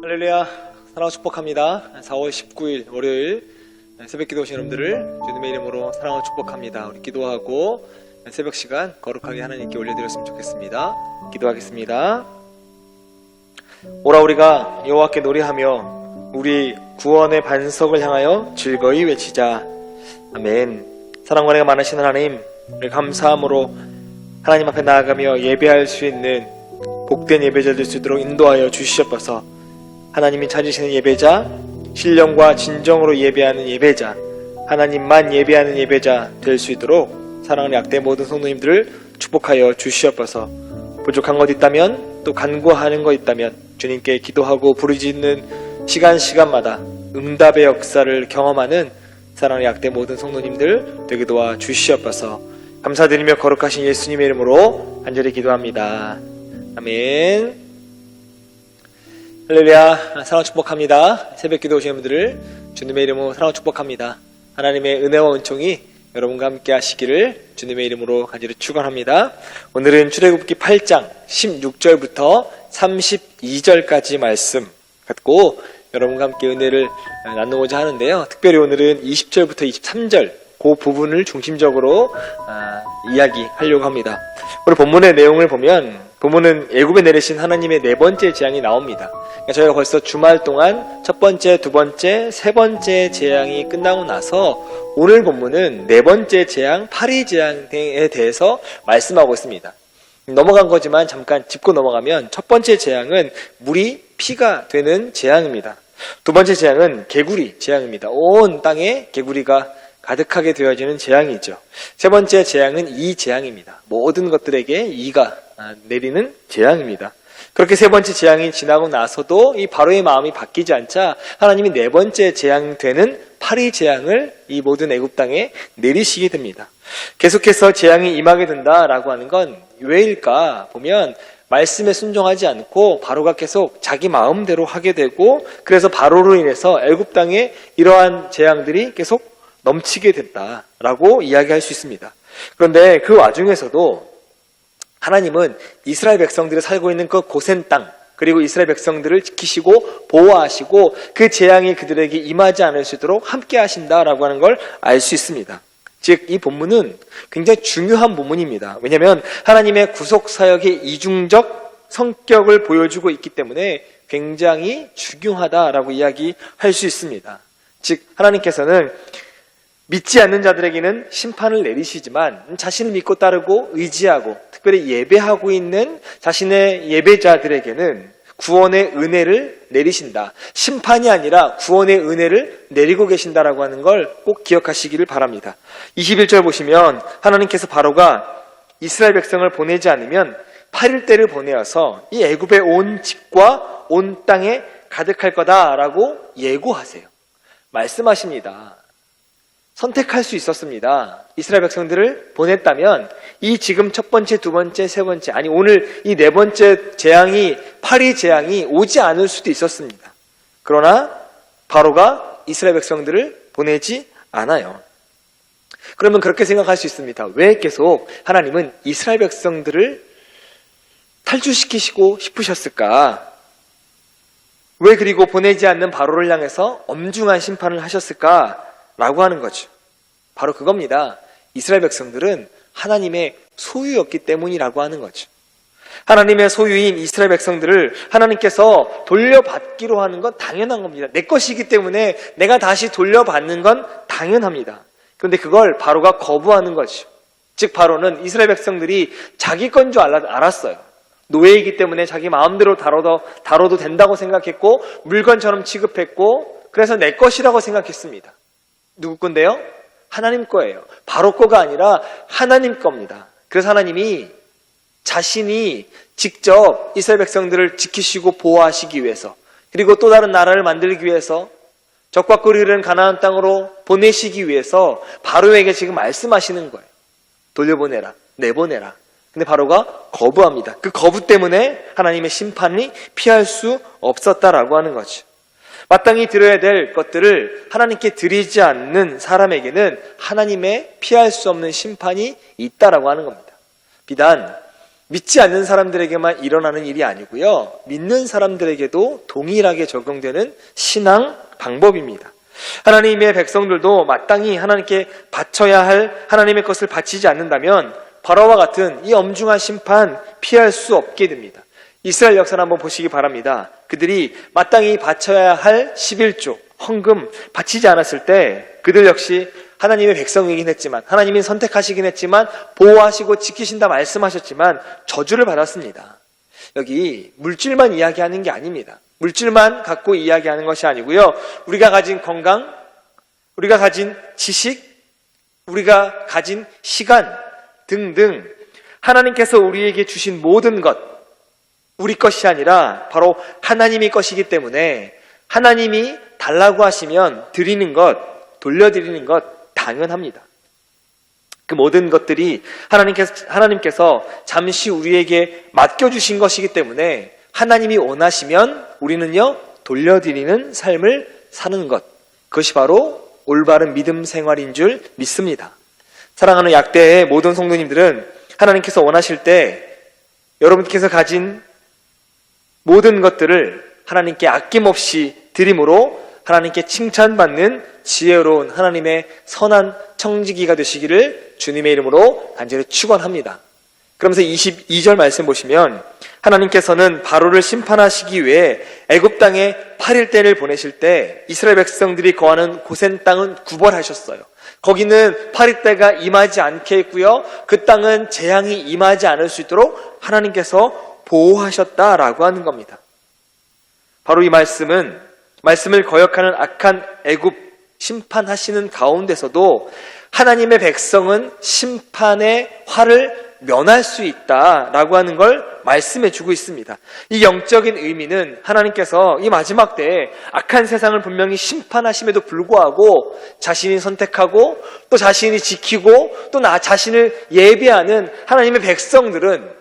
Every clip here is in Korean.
할렐루야, 사랑하고 축복합니다. 4월 19일 월요일 새벽 기도 오신 여러분들을 주님의 이름으로 사랑하고 축복합니다. 우리 기도하고 새벽 시간 거룩하게 하나님께 올려드렸으면 좋겠습니다. 기도하겠습니다. 오라 우리가 여호와께 노래하며 우리 구원의 반석을 향하여 즐거이 외치자. 아멘. 사랑과 은혜가 많으신 하나님, 우리 감사함으로 하나님 앞에 나아가며 예배할 수 있는 복된 예배자 될 수 있도록 인도하여 주시옵소서. 하나님이 찾으시는 예배자, 신령과 진정으로 예배하는 예배자, 하나님만 예배하는 예배자 될 수 있도록 사랑하는 약대 모든 성도님들을 축복하여 주시옵소서. 부족한 것 있다면, 또 간구하는 것 있다면 주님께 기도하고 부르짖는 시간마다 응답의 역사를 경험하는 사랑하는 약대 모든 성도님들 되게 도와 주시옵소서. 감사드리며 거룩하신 예수님의 이름으로 간절히 기도합니다. 아멘. 할렐루야, 사랑하고 축복합니다. 새벽 기도 오신 분들을 주님의 이름으로 사랑하고 축복합니다. 하나님의 은혜와 은총이 여러분과 함께 하시기를 주님의 이름으로 간절히 축원합니다. 오늘은 출애굽기 8장 16절부터 32절까지 말씀 갖고 여러분과 함께 은혜를 나누고자 하는데요. 특별히 오늘은 20절부터 23절 그 부분을 중심적으로 이야기하려고 합니다. 우리 본문의 내용을 보면 본문은 애굽에 내리신 하나님의 네 번째 재앙이 나옵니다. 그러니까 저희가 벌써 주말 동안 첫 번째, 두 번째, 세 번째 재앙이 끝나고 나서 오늘 본문은 네 번째 재앙, 파리 재앙에 대해서 말씀하고 있습니다. 넘어간 거지만 잠깐 짚고 넘어가면 첫 번째 재앙은 물이 피가 되는 재앙입니다. 두 번째 재앙은 개구리 재앙입니다. 온 땅에 개구리가 가득하게 되어지는 재앙이죠. 세 번째 재앙은 이 재앙입니다. 모든 것들에게 이가 내리는 재앙입니다. 그렇게 세 번째 재앙이 지나고 나서도 이 바로의 마음이 바뀌지 않자 하나님이 네 번째 재앙 되는 파리 재앙을 이 모든 애굽 땅에 내리시게 됩니다. 계속해서 재앙이 임하게 된다라고 하는 건 왜일까 보면 말씀에 순종하지 않고 바로가 계속 자기 마음대로 하게 되고 그래서 바로로 인해서 애굽 땅에 이러한 재앙들이 계속 넘치게 됐다라고 이야기할 수 있습니다. 그런데 그 와중에서도 하나님은 이스라엘 백성들이 살고 있는 그 고센 땅 그리고 이스라엘 백성들을 지키시고 보호하시고 그 재앙이 그들에게 임하지 않을 수 있도록 함께 하신다라고 하는 걸 알 수 있습니다. 즉 이 본문은 굉장히 중요한 본문입니다. 왜냐하면 하나님의 구속사역의 이중적 성격을 보여주고 있기 때문에 굉장히 중요하다라고 이야기할 수 있습니다. 즉 하나님께서는 믿지 않는 자들에게는 심판을 내리시지만 자신을 믿고 따르고 의지하고 특별히 예배하고 있는 자신의 예배자들에게는 구원의 은혜를 내리신다. 심판이 아니라 구원의 은혜를 내리고 계신다라고 하는 걸 꼭 기억하시기를 바랍니다. 21절 보시면 하나님께서 바로가 이스라엘 백성을 보내지 않으면 8일 때를 보내어서 이 애굽의 온 집과 온 땅에 가득할 거다라고 예고하세요. 말씀하십니다. 선택할 수 있었습니다. 이스라엘 백성들을 보냈다면 이 지금 첫 번째, 두 번째, 세 번째 아니 오늘 이 네 번째 재앙이 파리 재앙이 오지 않을 수도 있었습니다. 그러나 바로가 이스라엘 백성들을 보내지 않아요. 그러면 그렇게 생각할 수 있습니다. 왜 계속 하나님은 이스라엘 백성들을 탈출시키시고 싶으셨을까? 왜 그리고 보내지 않는 바로를 향해서 엄중한 심판을 하셨을까? 라고 하는 거죠. 바로 그겁니다. 이스라엘 백성들은 하나님의 소유였기 때문이라고 하는 거죠. 하나님의 소유인 이스라엘 백성들을 하나님께서 돌려받기로 하는 건 당연한 겁니다. 내 것이기 때문에 내가 다시 돌려받는 건 당연합니다. 그런데 그걸 바로가 거부하는 거죠. 즉 바로는 이스라엘 백성들이 자기 건 줄 알았어요. 노예이기 때문에 자기 마음대로 다뤄도 된다고 생각했고 물건처럼 취급했고 그래서 내 것이라고 생각했습니다. 누구 건데요? 하나님 거예요. 바로 거가 아니라 하나님 겁니다. 그래서 하나님이 자신이 직접 이스라엘 백성들을 지키시고 보호하시기 위해서 그리고 또 다른 나라를 만들기 위해서 적과 꿀이 흐르는 가나안 땅으로 보내시기 위해서 바로에게 지금 말씀하시는 거예요. 돌려보내라, 내보내라. 근데 바로가 거부합니다. 그 거부 때문에 하나님의 심판이 피할 수 없었다라고 하는 거죠. 마땅히 드려야 될 것들을 하나님께 드리지 않는 사람에게는 하나님의 피할 수 없는 심판이 있다라고 하는 겁니다. 비단 믿지 않는 사람들에게만 일어나는 일이 아니고요. 믿는 사람들에게도 동일하게 적용되는 신앙 방법입니다. 하나님의 백성들도 마땅히 하나님께 바쳐야 할 하나님의 것을 바치지 않는다면 바로와 같은 이 엄중한 심판 피할 수 없게 됩니다. 이스라엘 역사를 한번 보시기 바랍니다. 그들이 마땅히 바쳐야 할 11조, 헌금 바치지 않았을 때 그들 역시 하나님의 백성이긴 했지만, 하나님이 선택하시긴 했지만, 보호하시고 지키신다 말씀하셨지만 저주를 받았습니다. 여기 물질만 이야기하는 게 아닙니다. 물질만 갖고 이야기하는 것이 아니고요. 우리가 가진 건강, 우리가 가진 지식, 우리가 가진 시간 등등 하나님께서 우리에게 주신 모든 것, 우리 것이 아니라 바로 하나님의 것이기 때문에 하나님이 달라고 하시면 드리는 것, 돌려드리는 것 당연합니다. 그 모든 것들이 하나님께서 잠시 우리에게 맡겨주신 것이기 때문에 하나님이 원하시면 우리는요, 돌려드리는 삶을 사는 것. 그것이 바로 올바른 믿음 생활인 줄 믿습니다. 사랑하는 약대의 모든 성도님들은 하나님께서 원하실 때 여러분께서 가진 모든 것들을 하나님께 아낌없이 드림으로 하나님께 칭찬받는 지혜로운 하나님의 선한 청지기가 되시기를 주님의 이름으로 간절히 축원합니다. 그러면서 22절 말씀 보시면 하나님께서는 바로를 심판하시기 위해 애굽 땅에 8일대를 보내실 때 이스라엘 백성들이 거하는 고센 땅은 구벌하셨어요. 거기는 8일대가 임하지 않게 했고요. 그 땅은 재앙이 임하지 않을 수 있도록 하나님께서 보호하셨다라고 하는 겁니다. 바로 이 말씀을 거역하는 악한 애굽 심판하시는 가운데서도 하나님의 백성은 심판의 화를 면할 수 있다라고 하는 걸 말씀해 주고 있습니다. 이 영적인 의미는 하나님께서 이 마지막 때에 악한 세상을 분명히 심판하심에도 불구하고 자신이 선택하고 또 자신이 지키고 또 나 자신을 예배하는 하나님의 백성들은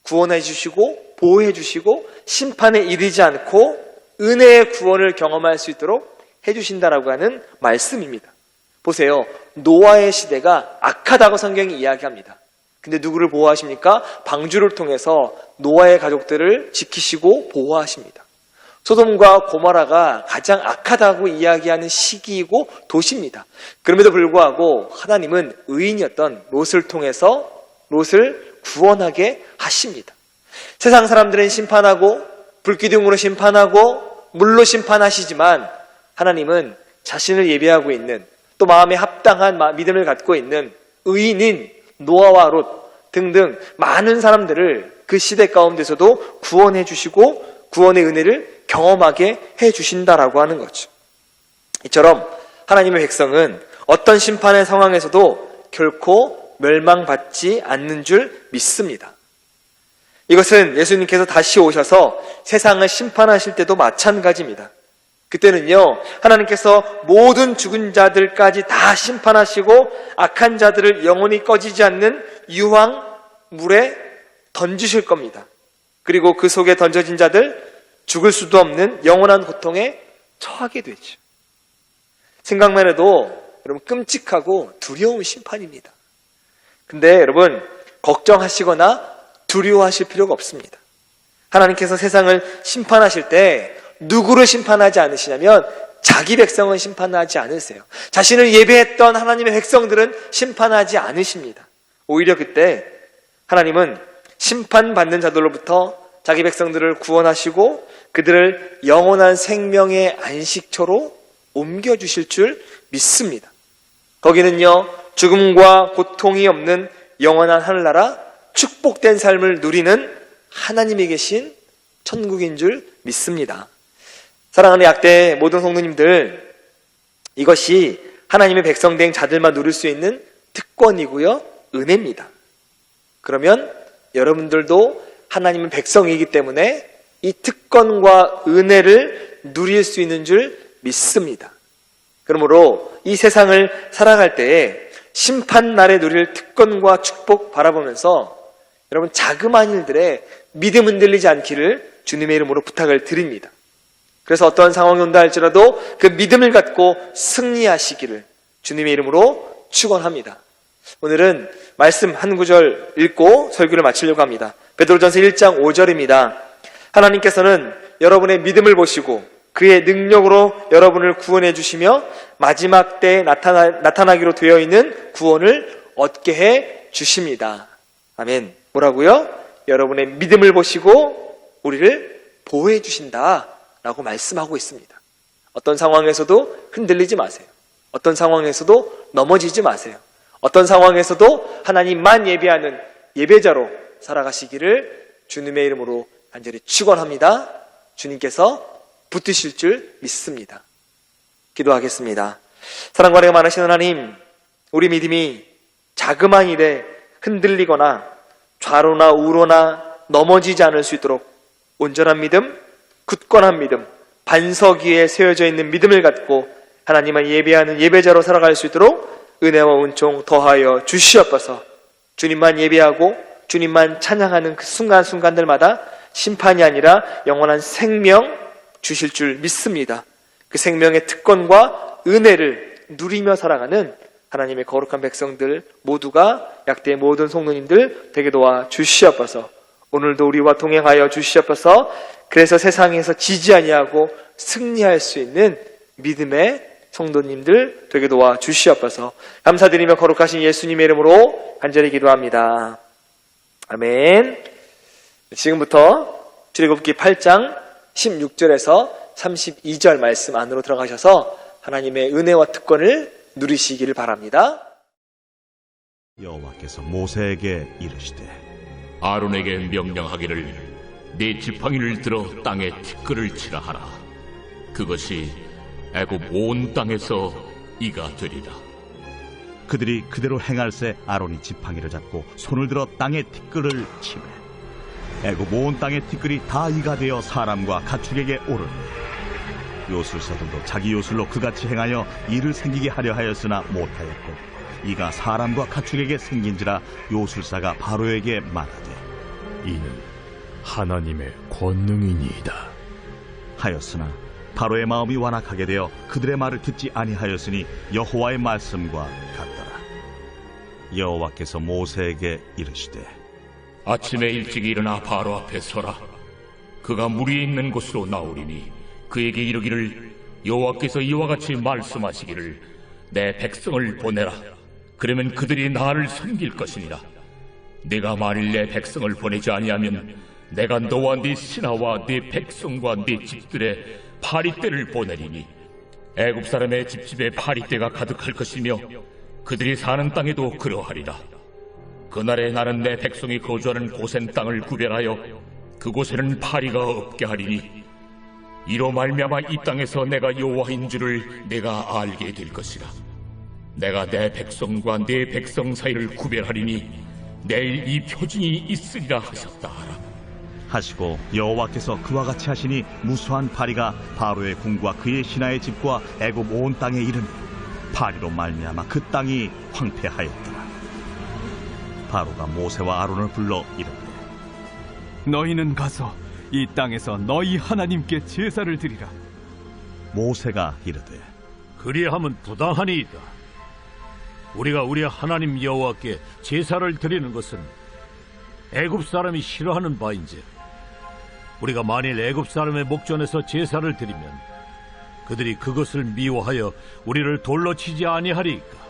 구원해 주시고 보호해 주시고 심판에 이르지 않고 은혜의 구원을 경험할 수 있도록 해주신다라고 하는 말씀입니다. 보세요. 노아의 시대가 악하다고 성경이 이야기합니다. 근데 누구를 보호하십니까? 방주를 통해서 노아의 가족들을 지키시고 보호하십니다. 소돔과 고모라가 가장 악하다고 이야기하는 시기이고 도시입니다. 그럼에도 불구하고 하나님은 의인이었던 롯을 통해서 롯을 구원하게 하십니다. 세상 사람들은 심판하고 불기둥으로 심판하고 물로 심판하시지만 하나님은 자신을 예배하고 있는 또 마음에 합당한 믿음을 갖고 있는 의인인 노아와 롯 등등 많은 사람들을 그 시대 가운데서도 구원해 주시고 구원의 은혜를 경험하게 해 주신다라고 하는 거죠. 이처럼 하나님의 백성은 어떤 심판의 상황에서도 결코 멸망받지 않는 줄 믿습니다. 이것은 예수님께서 다시 오셔서 세상을 심판하실 때도 마찬가지입니다. 그때는요, 하나님께서 모든 죽은 자들까지 다 심판하시고 악한 자들을 영원히 꺼지지 않는 유황 물에 던지실 겁니다. 그리고 그 속에 던져진 자들 죽을 수도 없는 영원한 고통에 처하게 되죠. 생각만 해도 여러분 끔찍하고 두려운 심판입니다. 근데 여러분 걱정하시거나 두려워하실 필요가 없습니다. 하나님께서 세상을 심판하실 때 누구를 심판하지 않으시냐면 자기 백성은 심판하지 않으세요. 자신을 예배했던 하나님의 백성들은 심판하지 않으십니다. 오히려 그때 하나님은 심판받는 자들로부터 자기 백성들을 구원하시고 그들을 영원한 생명의 안식처로 옮겨주실 줄 믿습니다. 거기는요, 죽음과 고통이 없는 영원한 하늘나라, 축복된 삶을 누리는 하나님이 계신 천국인 줄 믿습니다. 사랑하는 약대 모든 성도님들, 이것이 하나님의 백성된 자들만 누릴 수 있는 특권이고요, 은혜입니다. 그러면 여러분들도 하나님의 백성이기 때문에 이 특권과 은혜를 누릴 수 있는 줄 믿습니다. 그러므로 이 세상을 살아갈 때에 심판 날에 누릴 특권과 축복 바라보면서 여러분 자그마한 일들에 믿음 흔들리지 않기를 주님의 이름으로 부탁을 드립니다. 그래서 어떤 상황이 온다 할지라도 그 믿음을 갖고 승리하시기를 주님의 이름으로 축원합니다. 오늘은 말씀 한 구절 읽고 설교를 마치려고 합니다. 베드로전서 1장 5절입니다. 하나님께서는 여러분의 믿음을 보시고 그의 능력으로 여러분을 구원해 주시며 마지막 때에 나타나기로 되어 있는 구원을 얻게 해 주십니다. 아멘. 뭐라고요? 여러분의 믿음을 보시고 우리를 보호해 주신다라고 말씀하고 있습니다. 어떤 상황에서도 흔들리지 마세요. 어떤 상황에서도 넘어지지 마세요. 어떤 상황에서도 하나님만 예배하는 예배자로 살아가시기를 주님의 이름으로 간절히 축원합니다. 주님께서 붙으실 줄 믿습니다. 기도하겠습니다. 사랑과 은혜가 많으신 하나님, 우리 믿음이 자그마한 일에 흔들리거나 좌로나 우로나 넘어지지 않을 수 있도록 온전한 믿음, 굳건한 믿음, 반석 위에 세워져 있는 믿음을 갖고 하나님만 예배하는 예배자로 살아갈 수 있도록 은혜와 은총 더하여 주시옵소서. 주님만 예배하고 주님만 찬양하는 그 순간순간들마다 심판이 아니라 영원한 생명 주실 줄 믿습니다. 그 생명의 특권과 은혜를 누리며 살아가는 하나님의 거룩한 백성들 모두가 약대의 모든 성도님들 되게 도와 주시옵소서. 오늘도 우리와 동행하여 주시옵소서. 그래서 세상에서 지지 아니하고 승리할 수 있는 믿음의 성도님들 되게 도와 주시옵소서. 감사드리며 거룩하신 예수님의 이름으로 간절히 기도합니다. 아멘. 지금부터 출애굽기 8장 16절에서 32절 말씀 안으로 들어가셔서 하나님의 은혜와 특권을 누리시기를 바랍니다. 여호와께서 모세에게 이르시되 아론에게 명령하기를 네 지팡이를 들어 땅에 티끌을 치라 하라. 그것이 애굽 온 땅에서 이가 되리라. 그들이 그대로 행할새 아론이 지팡이를 잡고 손을 들어 땅에 티끌을 치매 애굽 온 땅의 티끌이 다 이가 되어 사람과 가축에게 오르니 요술사들도 자기 요술로 그같이 행하여 이를 생기게 하려 하였으나 못하였고 이가 사람과 가축에게 생긴지라 요술사가 바로에게 말하되 이는 하나님의 권능이니이다 하였으나 바로의 마음이 완악하게 되어 그들의 말을 듣지 아니하였으니 여호와의 말씀과 같더라. 여호와께서 모세에게 이르시되 아침에 일찍 일어나 바로 앞에 서라. 그가 물이 있는 곳으로 나오리니 그에게 이르기를 여호와께서 이와 같이 말씀하시기를 내 백성을 보내라. 그러면 그들이 나를 섬길 것이니라. 내가 만일 내 백성을 보내지 아니하면 내가 너와 네 신하와 네 백성과 네 집들의 파리떼를 보내리니 애굽 사람의 집집에 파리떼가 가득할 것이며 그들이 사는 땅에도 그러하리라. 그날에 나는 내 백성이 거주하는 고센 땅을 구별하여 그곳에는 파리가 없게 하리니 이로 말미암아 이 땅에서 내가 여호와인 줄을 내가 알게 될 것이라. 내가 내 백성과 네 백성 사이를 구별하리니 내일 이 표징이 있으리라 하셨다 하라. 하시고 여호와께서 그와 같이 하시니 무수한 파리가 바로의 궁과 그의 신하의 집과 애굽 온 땅에 이르니 파리로 말미암아 그 땅이 황폐하였더라. 바로가 모세와 아론을 불러 이르되 너희는 가서 이 땅에서 너희 하나님께 제사를 드리라. 모세가 이르되 그리하면 부당하니이다. 우리가 우리 하나님 여호와께 제사를 드리는 것은 애굽 사람이 싫어하는 바인지 우리가 만일 애굽 사람의 목전에서 제사를 드리면 그들이 그것을 미워하여 우리를 돌로 치지 아니하리이까.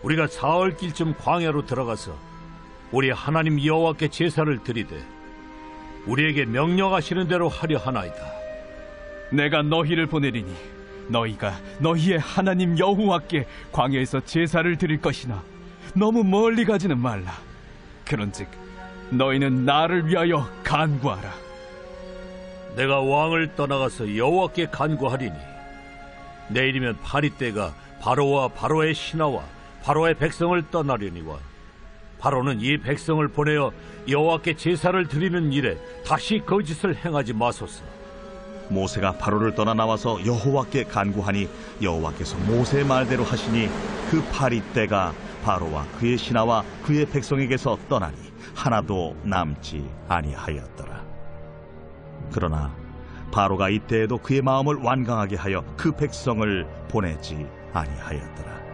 우리가 사흘길쯤 광야로 들어가서 우리 하나님 여호와께 제사를 드리되 우리에게 명령하시는 대로 하려 하나이다. 내가 너희를 보내리니 너희가 너희의 하나님 여호와께 광야에서 제사를 드릴 것이나 너무 멀리 가지는 말라. 그런즉 너희는 나를 위하여 간구하라. 내가 왕을 떠나가서 여호와께 간구하리니 내일이면 파리떼가 바로와 바로의 신하와 바로의 백성을 떠나려니와 바로는 이 백성을 보내어 여호와께 제사를 드리는 일에 다시 거짓을 행하지 마소서. 모세가 바로를 떠나 나와서 여호와께 간구하니 여호와께서 모세의 말대로 하시니 그 파리떼가 바로와 그의 신하와 그의 백성에게서 떠나니 하나도 남지 아니하였더라. 그러나 바로가 이때에도 그의 마음을 완강하게 하여 그 백성을 보내지 아니하였더라.